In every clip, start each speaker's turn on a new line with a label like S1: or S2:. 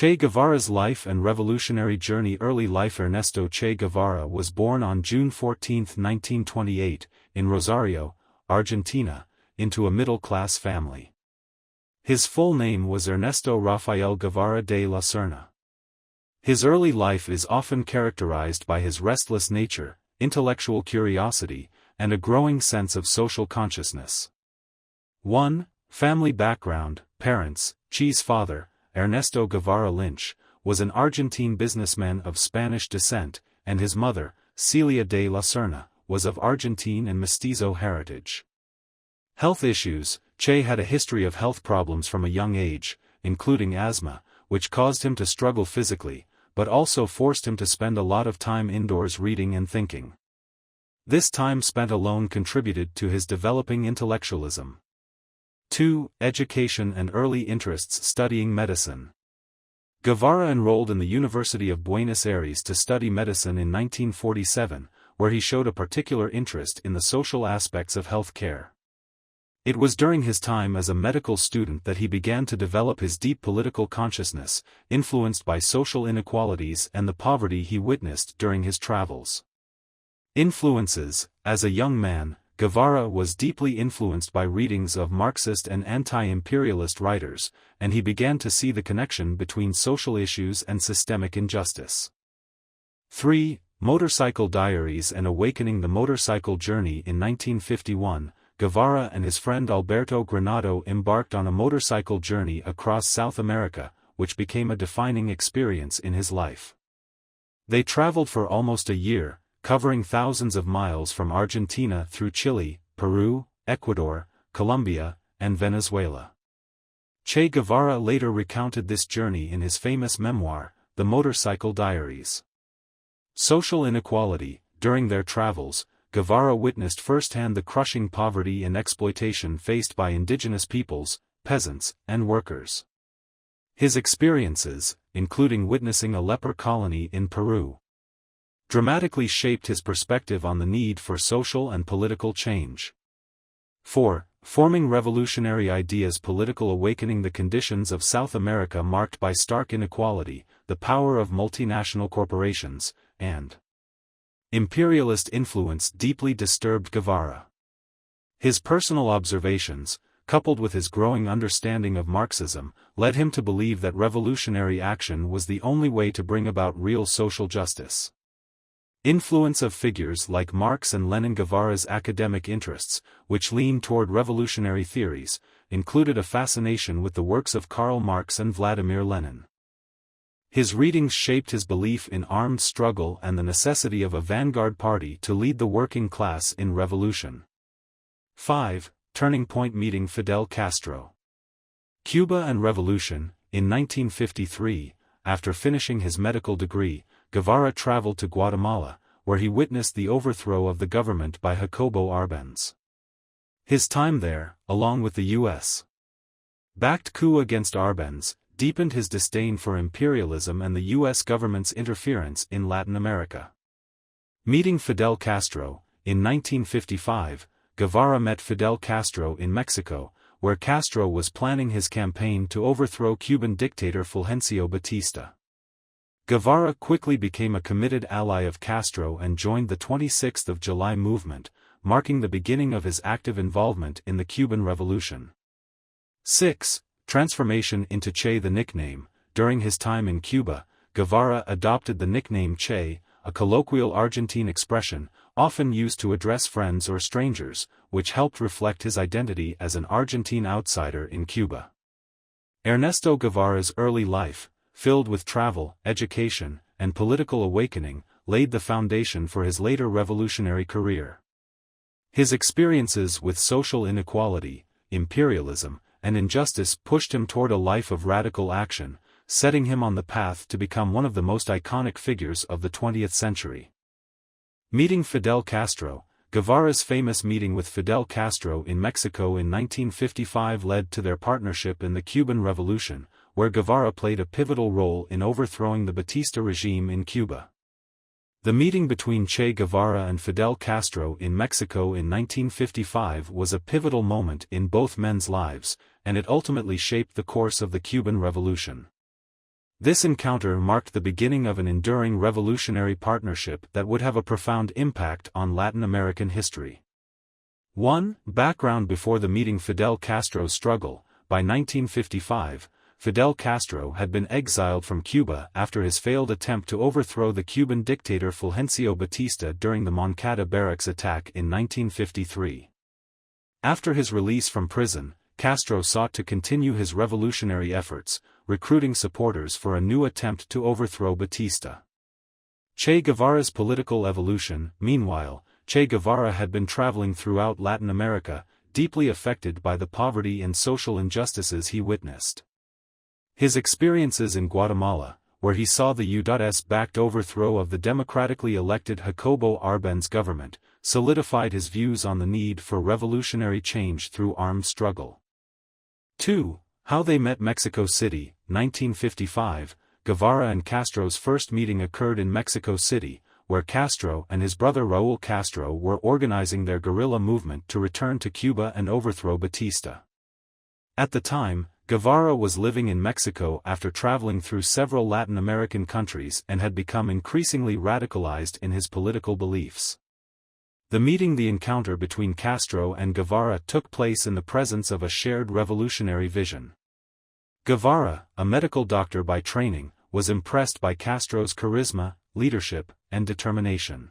S1: Che Guevara's life and revolutionary journey. Early life. Ernesto Che Guevara was born on June 14, 1928, in Rosario, Argentina, into a middle-class family. His full name was Ernesto Rafael Guevara de la Serna. His early life is often characterized by his restless nature, intellectual curiosity, and a growing sense of social consciousness. 1. Family background. Parents. Che's father, Ernesto Guevara Lynch, was an Argentine businessman of Spanish descent, and his mother, Celia de la Serna, was of Argentine and mestizo heritage. Health issues. Che had a history of health problems from a young age, including asthma, which caused him to struggle physically, but also forced him to spend a lot of time indoors reading and thinking. This time spent alone contributed to his developing intellectualism. 2. Education and early interests. Studying medicine. Guevara enrolled in the University of Buenos Aires to study medicine in 1947, where he showed a particular interest in the social aspects of health care. It was during his time as a medical student that he began to develop his deep political consciousness, influenced by social inequalities and the poverty he witnessed during his travels. Influences. As a young man, Guevara was deeply influenced by readings of Marxist and anti-imperialist writers, and he began to see the connection between social issues and systemic injustice. 3. Motorcycle diaries and awakening. The motorcycle journey. In 1951, Guevara and his friend Alberto Granado embarked on a motorcycle journey across South America, which became a defining experience in his life. They traveled for almost a year, covering thousands of miles from Argentina through Chile, Peru, Ecuador, Colombia, and Venezuela. Che Guevara later recounted this journey in his famous memoir, The Motorcycle Diaries. Social inequality. During their travels, Guevara witnessed firsthand the crushing poverty and exploitation faced by indigenous peoples, peasants, and workers. His experiences, including witnessing a leper colony in Peru, dramatically shaped his perspective on the need for social and political change. 4. Forming revolutionary ideas. Political awakening. The conditions of South America marked by stark inequality, the power of multinational corporations, and imperialist influence deeply disturbed Guevara. His personal observations, coupled with his growing understanding of Marxism, led him to believe that revolutionary action was the only way to bring about real social justice. Influence of figures like Marx and Lenin. Guevara's academic interests, which leaned toward revolutionary theories, included a fascination with the works of Karl Marx and Vladimir Lenin. His readings shaped his belief in armed struggle and the necessity of a vanguard party to lead the working class in revolution. 5. Turning point. Meeting Fidel Castro. Cuba and Revolution. In 1953, after finishing his medical degree, Guevara traveled to Guatemala, where he witnessed the overthrow of the government by Jacobo Arbenz. His time there, along with the U.S. backed coup against Arbenz, deepened his disdain for imperialism and the U.S. government's interference in Latin America. Meeting Fidel Castro. In 1955, Guevara met Fidel Castro in Mexico, where Castro was planning his campaign to overthrow Cuban dictator Fulgencio Batista. Guevara quickly became a committed ally of Castro and joined the 26th of July movement, marking the beginning of his active involvement in the Cuban Revolution. 6. Transformation into Che. The nickname. During his time in Cuba, Guevara adopted the nickname Che, a colloquial Argentine expression, often used to address friends or strangers, which helped reflect his identity as an Argentine outsider in Cuba. Ernesto Guevara's early life, filled with travel, education, and political awakening, laid the foundation for his later revolutionary career. His experiences with social inequality, imperialism, and injustice pushed him toward a life of radical action, setting him on the path to become one of the most iconic figures of the 20th century. Meeting Fidel Castro. Guevara's famous meeting with Fidel Castro in Mexico in 1955 led to their partnership in the Cuban Revolution, where Guevara played a pivotal role in overthrowing the Batista regime in Cuba. The meeting between Che Guevara and Fidel Castro in Mexico in 1955 was a pivotal moment in both men's lives, and it ultimately shaped the course of the Cuban Revolution. This encounter marked the beginning of an enduring revolutionary partnership that would have a profound impact on Latin American history. 1. Background. Before the meeting. Fidel Castro's struggle. By 1955, Fidel Castro had been exiled from Cuba after his failed attempt to overthrow the Cuban dictator Fulgencio Batista during the Moncada barracks attack in 1953. After his release from prison, Castro sought to continue his revolutionary efforts, recruiting supporters for a new attempt to overthrow Batista. Che Guevara's political evolution. Meanwhile, Che Guevara had been traveling throughout Latin America, deeply affected by the poverty and social injustices he witnessed. His experiences in Guatemala, where he saw the U.S.-backed overthrow of the democratically elected Jacobo Arbenz government, solidified his views on the need for revolutionary change through armed struggle. 2. How they met. Mexico City, 1955. Guevara and Castro's first meeting occurred in Mexico City, where Castro and his brother Raúl Castro were organizing their guerrilla movement to return to Cuba and overthrow Batista. At the time, Guevara was living in Mexico after traveling through several Latin American countries and had become increasingly radicalized in his political beliefs. The encounter between Castro and Guevara took place in the presence of a shared revolutionary vision. Guevara, a medical doctor by training, was impressed by Castro's charisma, leadership, and determination.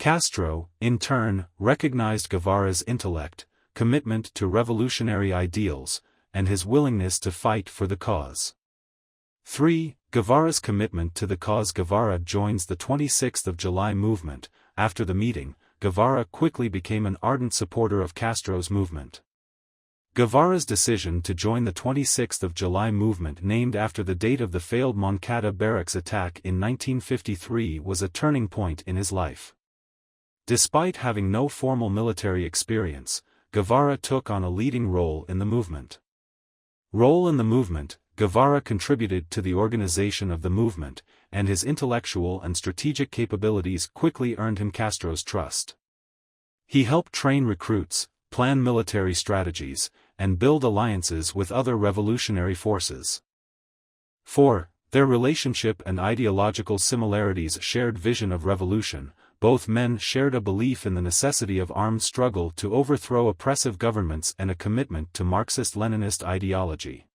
S1: Castro, in turn, recognized Guevara's intellect, commitment to revolutionary ideals, and his willingness to fight for the cause. 3. Guevara's commitment to the cause. Guevara joins the 26th of July movement. After the meeting, Guevara quickly became an ardent supporter of Castro's movement. Guevara's decision to join the 26th of July movement, named after the date of the failed Moncada barracks attack in 1953, was a turning point in his life. Despite having no formal military experience, Guevara took on a leading role in the movement. Guevara contributed to the organization of the movement, and his intellectual and strategic capabilities quickly earned him Castro's trust. He helped train recruits, plan military strategies, and build alliances with other revolutionary forces. 4. Their relationship and ideological similarities. Shared vision of revolution. Both men shared a belief in the necessity of armed struggle to overthrow oppressive governments and a commitment to Marxist-Leninist ideology.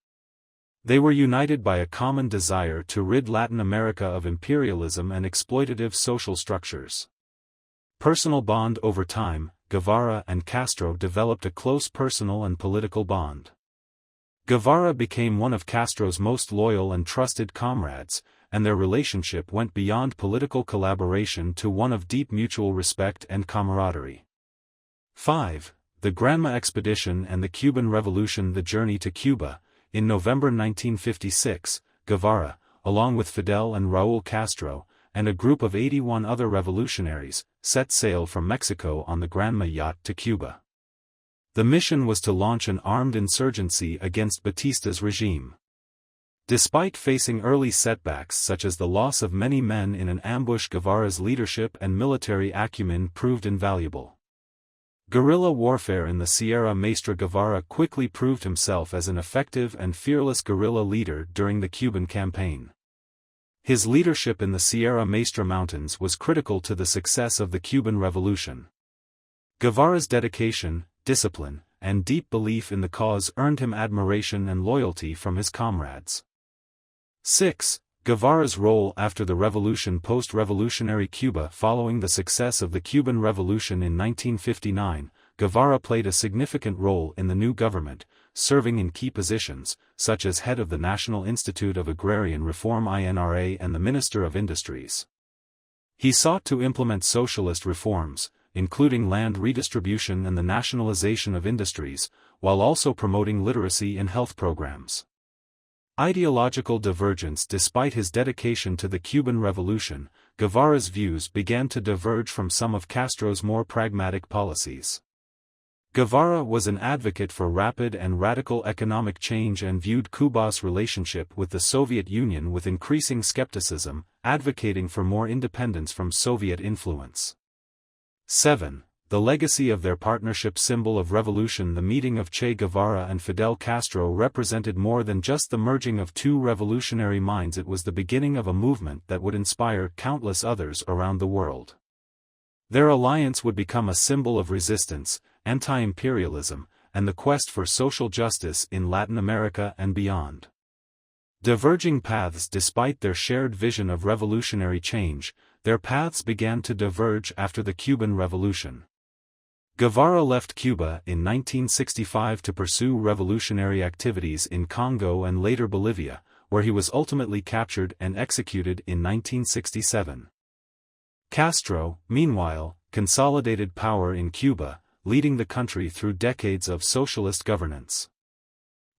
S1: They were united by a common desire to rid Latin America of imperialism and exploitative social structures. Personal bond. Over time, Guevara and Castro developed a close personal and political bond. Guevara became one of Castro's most loyal and trusted comrades, and their relationship went beyond political collaboration to one of deep mutual respect and camaraderie. 5. The Granma Expedition and the Cuban Revolution. The journey to Cuba. In November 1956, Guevara, along with Fidel and Raúl Castro, and a group of 81 other revolutionaries, set sail from Mexico on the Granma yacht to Cuba. The mission was to launch an armed insurgency against Batista's regime. Despite facing early setbacks such as the loss of many men in an ambush, Guevara's leadership and military acumen proved invaluable. Guerrilla warfare in the Sierra Maestra. Guevara quickly proved himself as an effective and fearless guerrilla leader during the Cuban campaign. His leadership in the Sierra Maestra Mountains was critical to the success of the Cuban Revolution. Guevara's dedication, discipline, and deep belief in the cause earned him admiration and loyalty from his comrades. 6. Guevara's role after the revolution. Post-revolutionary Cuba. Following the success of the Cuban Revolution in 1959, Guevara played a significant role in the new government, serving in key positions, such as head of the National Institute of Agrarian Reform (INRA) and the Minister of Industries. He sought to implement socialist reforms, including land redistribution and the nationalization of industries, while also promoting literacy and health programs. Ideological divergence. Despite his dedication to the Cuban Revolution, Guevara's views began to diverge from some of Castro's more pragmatic policies. Guevara was an advocate for rapid and radical economic change and viewed Cuba's relationship with the Soviet Union with increasing skepticism, advocating for more independence from Soviet influence. 7. the legacy of their partnership symbol of revolution. The meeting of Che Guevara and Fidel Castro represented more than just the merging of two revolutionary minds. It was the beginning of a movement that would inspire countless others around the world. Their alliance would become a symbol of resistance, anti-imperialism, and the quest for social justice in Latin America and beyond. Diverging paths. Despite their shared vision of revolutionary change, their paths began to diverge after the Cuban Revolution. Guevara left Cuba in 1965 to pursue revolutionary activities in Congo and later Bolivia, where he was ultimately captured and executed in 1967. Castro, meanwhile, consolidated power in Cuba, leading the country through decades of socialist governance.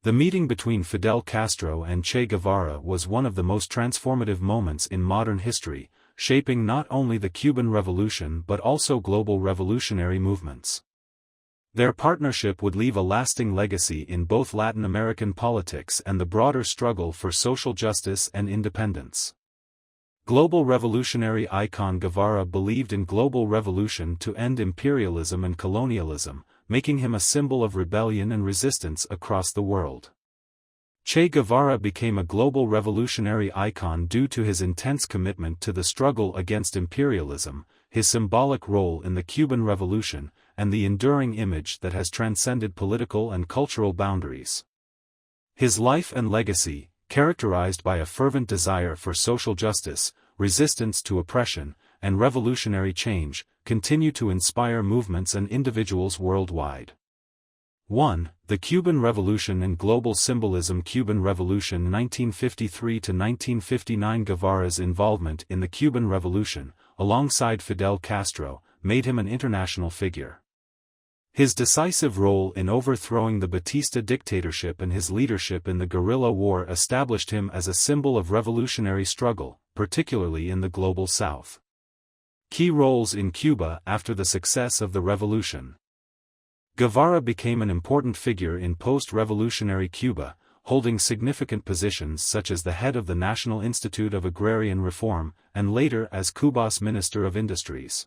S1: The meeting between Fidel Castro and Che Guevara was one of the most transformative moments in modern history, shaping not only the Cuban Revolution but also global revolutionary movements. Their partnership would leave a lasting legacy in both Latin American politics and the broader struggle for social justice and independence. Global revolutionary icon. Guevara believed in global revolution to end imperialism and colonialism, making him a symbol of rebellion and resistance across the world. Che Guevara became a global revolutionary icon due to his intense commitment to the struggle against imperialism, his symbolic role in the Cuban Revolution, and the enduring image that has transcended political and cultural boundaries. His life and legacy, characterized by a fervent desire for social justice, resistance to oppression, and revolutionary change, continue to inspire movements and individuals worldwide. 1. The Cuban Revolution and global symbolism. Cuban Revolution 1953–1959. Guevara's involvement in the Cuban Revolution, alongside Fidel Castro, made him an international figure. His decisive role in overthrowing the Batista dictatorship and his leadership in the guerrilla war established him as a symbol of revolutionary struggle, particularly in the global South. Key roles in Cuba. After the success of the revolution, Guevara became an important figure in post-revolutionary Cuba, holding significant positions such as the head of the National Institute of Agrarian Reform, and later as Cuba's Minister of Industries.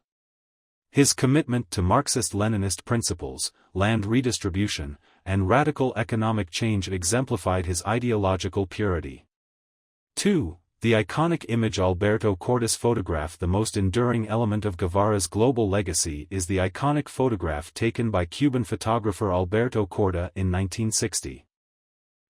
S1: His commitment to Marxist-Leninist principles, land redistribution, and radical economic change exemplified his ideological purity. 2. The iconic image. Alberto Cortés photograph. The most enduring element of Guevara's global legacy is the iconic photograph taken by Cuban photographer Alberto Cortés in 1960.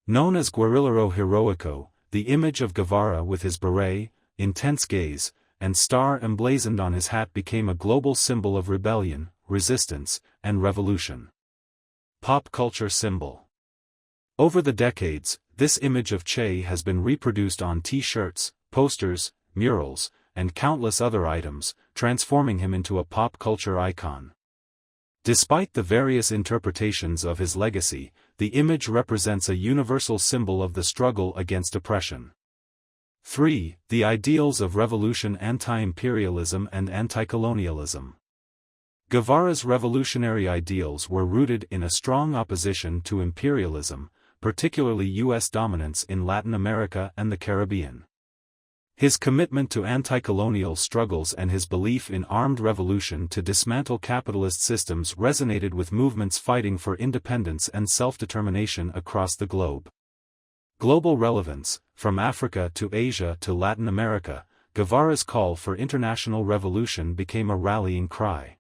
S1: Known as Guerrillero Heroico, the image of Guevara with his beret, intense gaze, and star emblazoned on his hat became a global symbol of rebellion, resistance, and revolution. Pop culture symbol. Over the decades, this image of Che has been reproduced on T-shirts, posters, murals, and countless other items, transforming him into a pop culture icon. Despite the various interpretations of his legacy, the image represents a universal symbol of the struggle against oppression. 3. The ideals of revolution. Anti-imperialism and anti-colonialism. Guevara's revolutionary ideals were rooted in a strong opposition to imperialism, particularly U.S. dominance in Latin America and the Caribbean. His commitment to anti-colonial struggles and his belief in armed revolution to dismantle capitalist systems resonated with movements fighting for independence and self-determination across the globe. Global relevance. From Africa to Asia to Latin America, Guevara's call for international revolution became a rallying cry.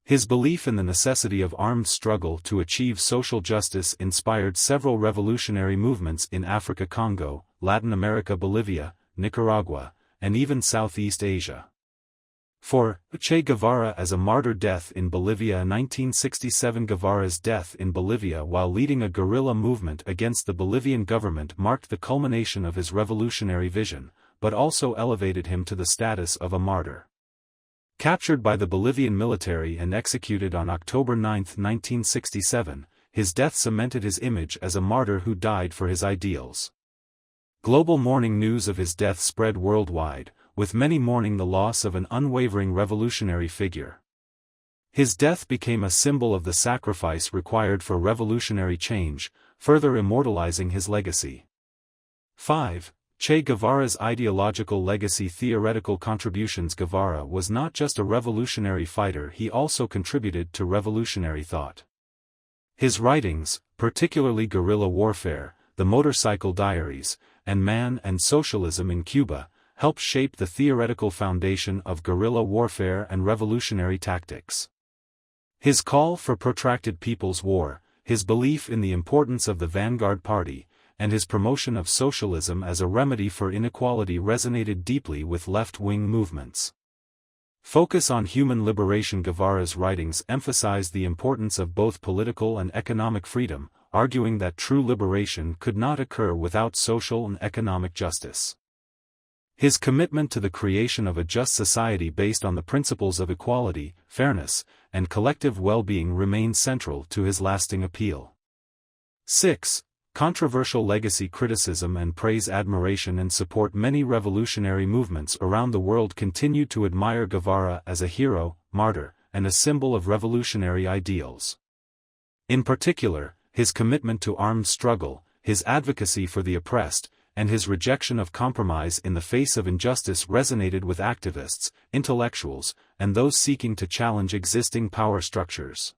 S1: His belief in the necessity of armed struggle to achieve social justice inspired several revolutionary movements in Africa, Congo, Latin America, Bolivia, Nicaragua, and even Southeast Asia. 4. Che Guevara as a martyr. Death in Bolivia. 1967. Guevara's death in Bolivia while leading a guerrilla movement against the Bolivian government marked the culmination of his revolutionary vision, but also elevated him to the status of a martyr. Captured by the Bolivian military and executed on October 9, 1967, his death cemented his image as a martyr who died for his ideals. Global mourning. News of his death spread worldwide, with many mourning the loss of an unwavering revolutionary figure. His death became a symbol of the sacrifice required for revolutionary change, further immortalizing his legacy. 5. Che Guevara's ideological legacy. Theoretical contributions. Guevara was not just a revolutionary fighter, he also contributed to revolutionary thought. His writings, particularly Guerrilla Warfare, The Motorcycle Diaries, and Man and Socialism in Cuba, helped shape the theoretical foundation of guerrilla warfare and revolutionary tactics. His call for protracted people's war, his belief in the importance of the vanguard party, and his promotion of socialism as a remedy for inequality resonated deeply with left-wing movements. Focus on human liberation. Guevara's writings emphasized the importance of both political and economic freedom, arguing that true liberation could not occur without social and economic justice. His commitment to the creation of a just society based on the principles of equality, fairness, and collective well-being remains central to his lasting appeal. 6. Controversial legacy. Criticism and praise. Admiration and support. Many revolutionary movements around the world continue to admire Guevara as a hero, martyr, and a symbol of revolutionary ideals. In particular, his commitment to armed struggle, his advocacy for the oppressed, and his rejection of compromise in the face of injustice resonated with activists, intellectuals, and those seeking to challenge existing power structures.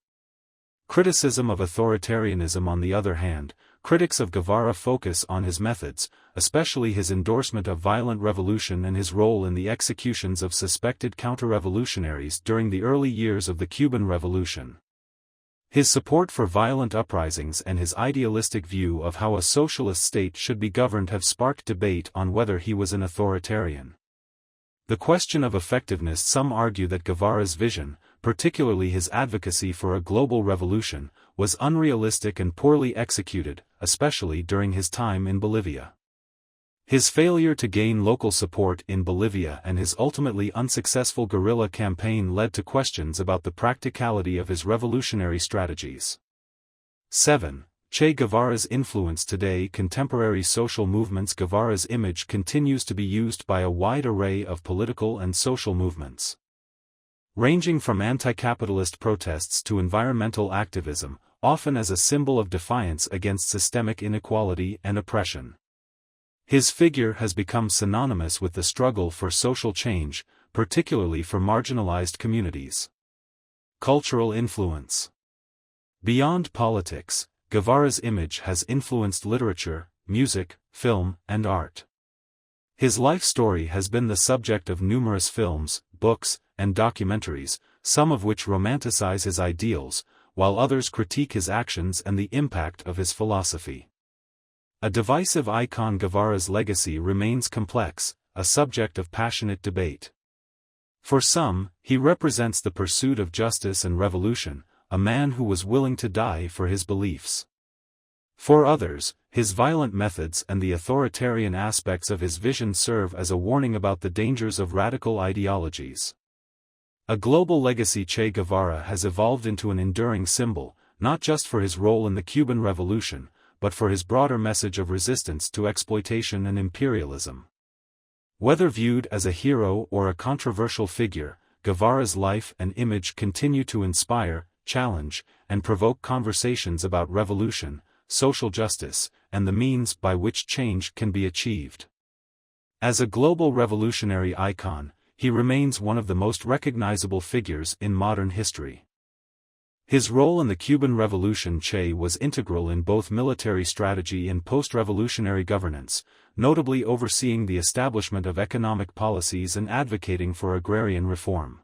S1: Criticism of authoritarianism. On the other hand, critics of Guevara focus on his methods, especially his endorsement of violent revolution and his role in the executions of suspected counter-revolutionaries during the early years of the Cuban Revolution. His support for violent uprisings and his idealistic view of how a socialist state should be governed have sparked debate on whether he was an authoritarian. The question of effectiveness. Some argue that Guevara's vision, particularly his advocacy for a global revolution, was unrealistic and poorly executed, especially during his time in Bolivia. His failure to gain local support in Bolivia and his ultimately unsuccessful guerrilla campaign led to questions about the practicality of his revolutionary strategies. 7. Che Guevara's influence. Today, contemporary social movements. Guevara's image continues to be used by a wide array of political and social movements. Ranging from anti-capitalist protests to environmental activism, often as a symbol of defiance against systemic inequality and oppression. His figure has become synonymous with the struggle for social change, particularly for marginalized communities. Cultural influence. Beyond politics, Guevara's image has influenced literature, music, film, and art. His life story has been the subject of numerous films, books, and documentaries, some of which romanticize his ideals, while others critique his actions and the impact of his philosophy. A divisive icon. Guevara's legacy remains complex, a subject of passionate debate. For some, he represents the pursuit of justice and revolution, a man who was willing to die for his beliefs. For others, his violent methods and the authoritarian aspects of his vision serve as a warning about the dangers of radical ideologies. A global legacy. Che Guevara has evolved into an enduring symbol, not just for his role in the Cuban Revolution, but for his broader message of resistance to exploitation and imperialism. Whether viewed as a hero or a controversial figure, Guevara's life and image continue to inspire, challenge, and provoke conversations about revolution, social justice, and the means by which change can be achieved. As a global revolutionary icon, he remains one of the most recognizable figures in modern history. His role in the Cuban Revolution. Che was integral in both military strategy and post-revolutionary governance, notably overseeing the establishment of economic policies and advocating for agrarian reform.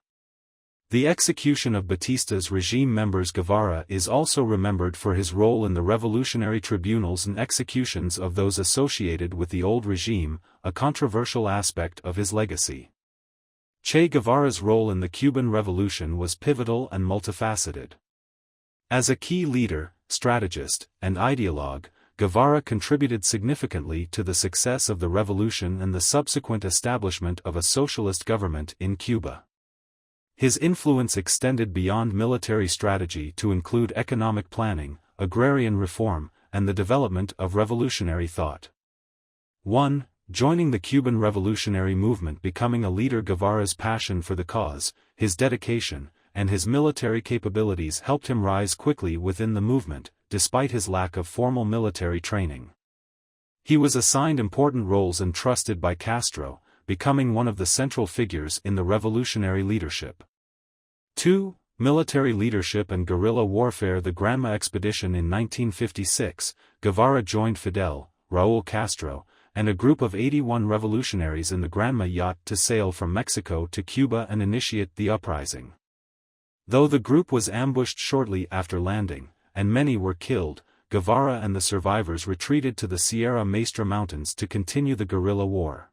S1: The execution of Batista's regime members. Guevara is also remembered for his role in the revolutionary tribunals and executions of those associated with the old regime, a controversial aspect of his legacy. Che Guevara's role in the Cuban Revolution was pivotal and multifaceted. As a key leader, strategist, and ideologue, Guevara contributed significantly to the success of the revolution and the subsequent establishment of a socialist government in Cuba. His influence extended beyond military strategy to include economic planning, agrarian reform, and the development of revolutionary thought. 1. Joining the Cuban revolutionary movement. Becoming a leader. Guevara's passion for the cause, his dedication, and his military capabilities helped him rise quickly within the movement, despite his lack of formal military training. He was assigned important roles entrusted by Castro, becoming one of the central figures in the revolutionary leadership. 2. Military leadership and guerrilla warfare. The Granma expedition in 1956, Guevara joined Fidel, Raúl Castro, and a group of 81 revolutionaries in the Granma yacht to sail from Mexico to Cuba and initiate the uprising. Though the group was ambushed shortly after landing, and many were killed, Guevara and the survivors retreated to the Sierra Maestra Mountains to continue the guerrilla war.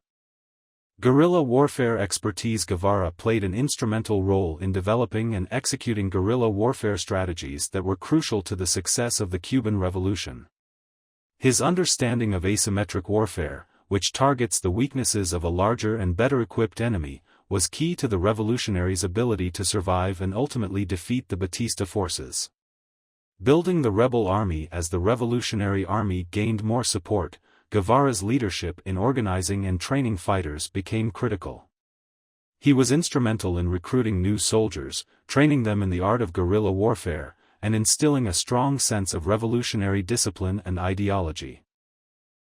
S1: Guerrilla warfare expertise. Guevara played an instrumental role in developing and executing guerrilla warfare strategies that were crucial to the success of the Cuban Revolution. His understanding of asymmetric warfare, which targets the weaknesses of a larger and better-equipped enemy, was key to the revolutionaries' ability to survive and ultimately defeat the Batista forces. Building the rebel army. As the Revolutionary Army gained more support, Guevara's leadership in organizing and training fighters became critical. He was instrumental in recruiting new soldiers, training them in the art of guerrilla warfare, and instilling a strong sense of revolutionary discipline and ideology.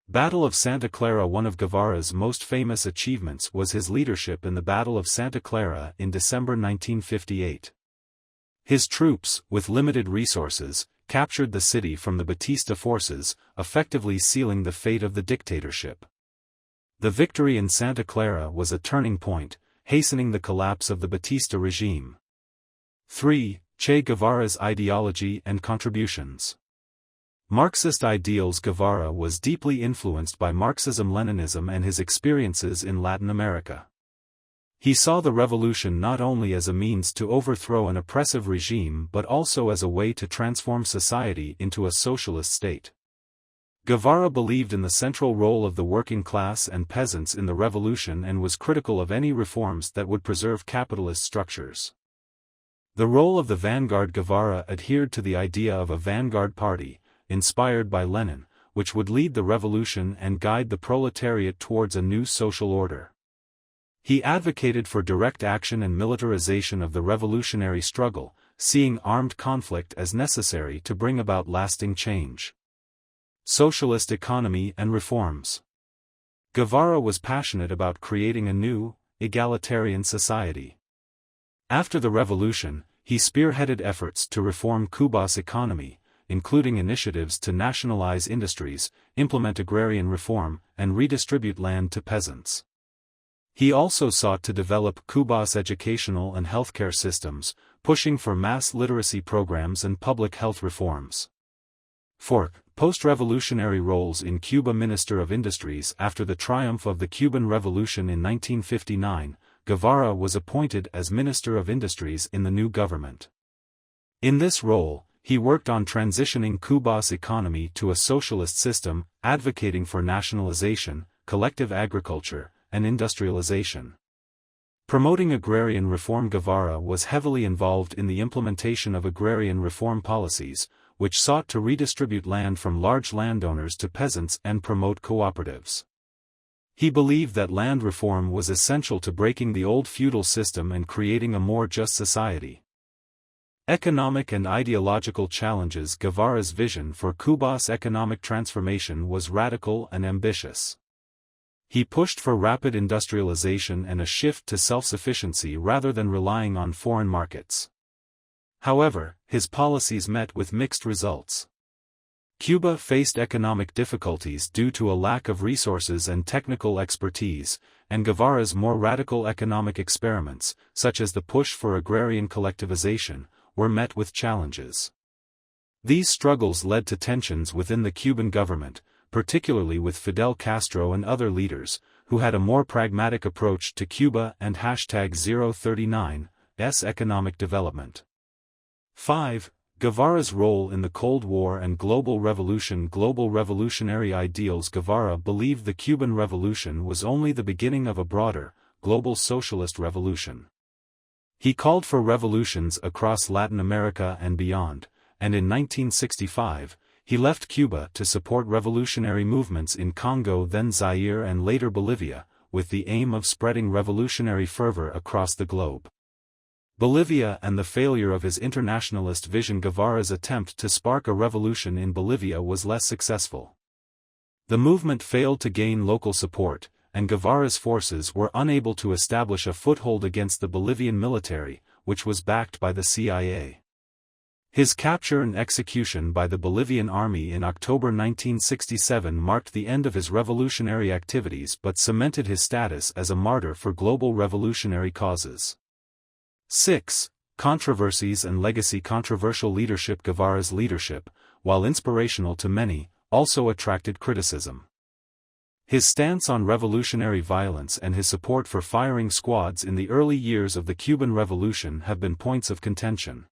S1: Battle of Santa Clara. One of Guevara's most famous achievements was his leadership in the Battle of Santa Clara in December 1958. His troops, with limited resources, captured the city from the Batista forces, effectively sealing the fate of the dictatorship. The victory in Santa Clara was a turning point, hastening the collapse of the Batista regime. 3. Che Guevara's ideology and contributions. Marxist ideals. Guevara was deeply influenced by Marxism-Leninism and his experiences in Latin America. He saw the revolution not only as a means to overthrow an oppressive regime but also as a way to transform society into a socialist state. Guevara believed in the central role of the working class and peasants in the revolution and was critical of any reforms that would preserve capitalist structures. The role of the vanguard. Guevara adhered to the idea of a vanguard party, inspired by Lenin, which would lead the revolution and guide the proletariat towards a new social order. He advocated for direct action and militarization of the revolutionary struggle, seeing armed conflict as necessary to bring about lasting change. Socialist economy and reforms. Guevara was passionate about creating a new, egalitarian society. After the revolution, he spearheaded efforts to reform Cuba's economy, including initiatives to nationalize industries, implement agrarian reform, and redistribute land to peasants. He also sought to develop Cuba's educational and healthcare systems, pushing for mass literacy programs and public health reforms. 4. Post-revolutionary roles in Cuba. Minister of Industries. After the triumph of the Cuban Revolution in 1959, Guevara was appointed as Minister of Industries in the new government. In this role, he worked on transitioning Cuba's economy to a socialist system, advocating for nationalization, collective agriculture, and industrialization. Promoting agrarian reform. Guevara was heavily involved in the implementation of agrarian reform policies, which sought to redistribute land from large landowners to peasants and promote cooperatives. He believed that land reform was essential to breaking the old feudal system and creating a more just society. Economic and ideological challenges. Guevara's vision for Cuba's economic transformation was radical and ambitious. He pushed for rapid industrialization and a shift to self-sufficiency rather than relying on foreign markets. However, his policies met with mixed results. Cuba faced economic difficulties due to a lack of resources and technical expertise, and Guevara's more radical economic experiments, such as the push for agrarian collectivization, were met with challenges. These struggles led to tensions within the Cuban government, particularly with Fidel Castro and other leaders, who had a more pragmatic approach to Cuba and #039's economic development. 5. Guevara's role in the Cold War and Global Revolution. Global revolutionary ideals. Guevara believed the Cuban Revolution was only the beginning of a broader, global socialist revolution. He called for revolutions across Latin America and beyond, and in 1965, he left Cuba to support revolutionary movements in Congo, then Zaire and later Bolivia, with the aim of spreading revolutionary fervor across the globe. Bolivia and the failure of his internationalist vision. Guevara's attempt to spark a revolution in Bolivia was less successful. The movement failed to gain local support, and Guevara's forces were unable to establish a foothold against the Bolivian military, which was backed by the CIA. His capture and execution by the Bolivian army in October 1967 marked the end of his revolutionary activities but cemented his status as a martyr for global revolutionary causes. 6. Controversies and legacy. Controversial leadership. Guevara's leadership, while inspirational to many, also attracted criticism. His stance on revolutionary violence and his support for firing squads in the early years of the Cuban Revolution have been points of contention.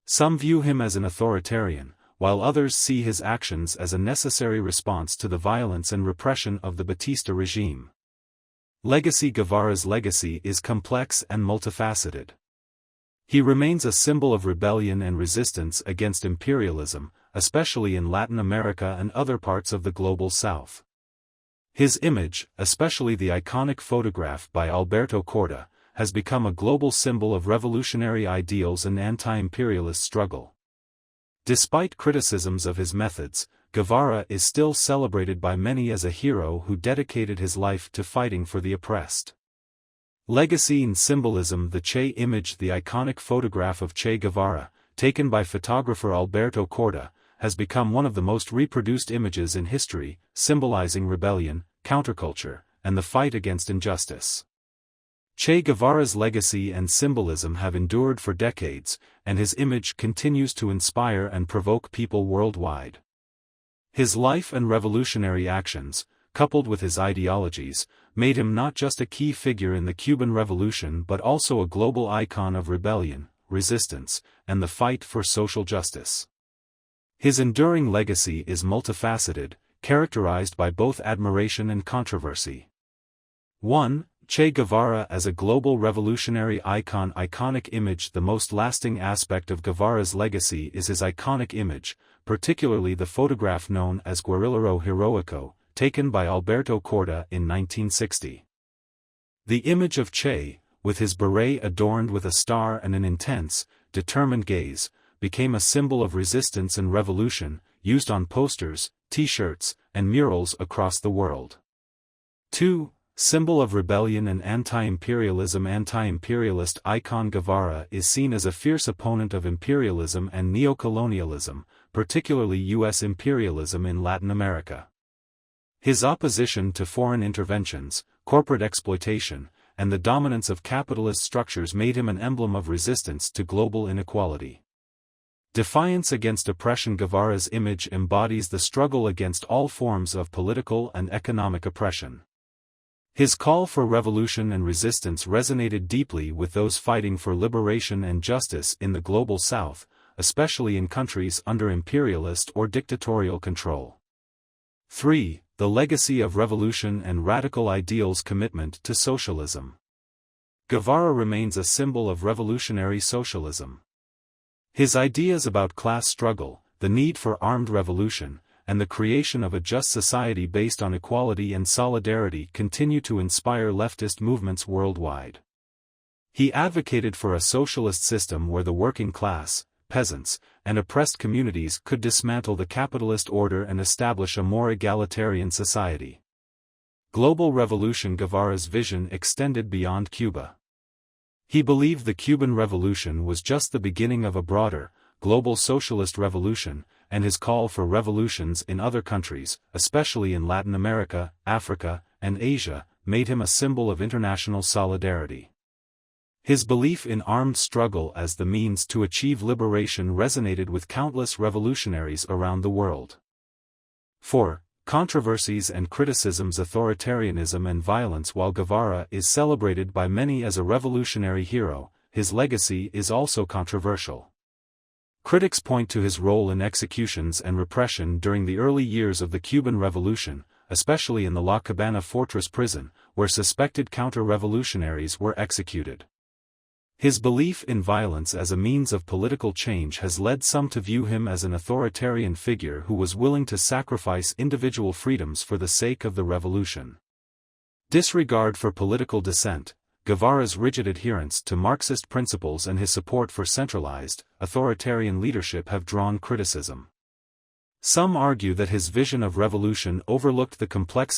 S1: Some view him as an authoritarian, while others see his actions as a necessary response to the violence and repression of the Batista regime. Legacy. Guevara's legacy is complex and multifaceted. He remains a symbol of rebellion and resistance against imperialism, especially in Latin America and other parts of the global South. His image, especially the iconic photograph by Alberto Corta, has become a global symbol of revolutionary ideals and anti-imperialist struggle. Despite criticisms of his methods, Guevara is still celebrated by many as a hero who dedicated his life to fighting for the oppressed. Legacy and symbolism. The Che image, the iconic photograph of Che Guevara, taken by photographer Alberto Corta, has become one of the most reproduced images in history, symbolizing rebellion, counterculture, and the fight against injustice. Che Guevara's legacy and symbolism have endured for decades, and his image continues to inspire and provoke people worldwide. His life and revolutionary actions, coupled with his ideologies, made him not just a key figure in the Cuban Revolution but also a global icon of rebellion, resistance, and the fight for social justice. His enduring legacy is multifaceted, characterized by both admiration and controversy. 1. Che Guevara as a global revolutionary icon. Iconic image. The most lasting aspect of Guevara's legacy is his iconic image, particularly the photograph known as Guerrillero Heroico, taken by Alberto Corta in 1960. The image of Che, with his beret adorned with a star and an intense, determined gaze, became a symbol of resistance and revolution, used on posters, T-shirts, and murals across the world. 2. Symbol of rebellion and anti-imperialism. Anti-imperialist icon. Guevara is seen as a fierce opponent of imperialism and neocolonialism, particularly U.S. imperialism in Latin America. His opposition to foreign interventions, corporate exploitation, and the dominance of capitalist structures made him an emblem of resistance to global inequality. Defiance against oppression. Guevara's image embodies the struggle against all forms of political and economic oppression. His call for revolution and resistance resonated deeply with those fighting for liberation and justice in the global South, especially in countries under imperialist or dictatorial control. 3. The legacy of revolution and radical ideals. Commitment to socialism. Guevara remains a symbol of revolutionary socialism. His ideas about class struggle, the need for armed revolution, and the creation of a just society based on equality and solidarity continue to inspire leftist movements worldwide. He advocated for a socialist system where the working class, peasants, and oppressed communities could dismantle the capitalist order and establish a more egalitarian society. Global revolution. Guevara's vision extended beyond Cuba. He believed the Cuban Revolution was just the beginning of a broader, global socialist revolution, and his call for revolutions in other countries, especially in Latin America, Africa, and Asia, made him a symbol of international solidarity. His belief in armed struggle as the means to achieve liberation resonated with countless revolutionaries around the world. 4. Controversies and criticisms. Authoritarianism and violence. While Guevara is celebrated by many as a revolutionary hero, his legacy is also controversial. Critics point to his role in executions and repression during the early years of the Cuban Revolution, especially in the La Cabana fortress prison, where suspected counter-revolutionaries were executed. His belief in violence as a means of political change has led some to view him as an authoritarian figure who was willing to sacrifice individual freedoms for the sake of the revolution. Disregard for political dissent. Guevara's rigid adherence to Marxist principles and his support for centralized, authoritarian leadership have drawn criticism. Some argue that his vision of revolution overlooked the complexities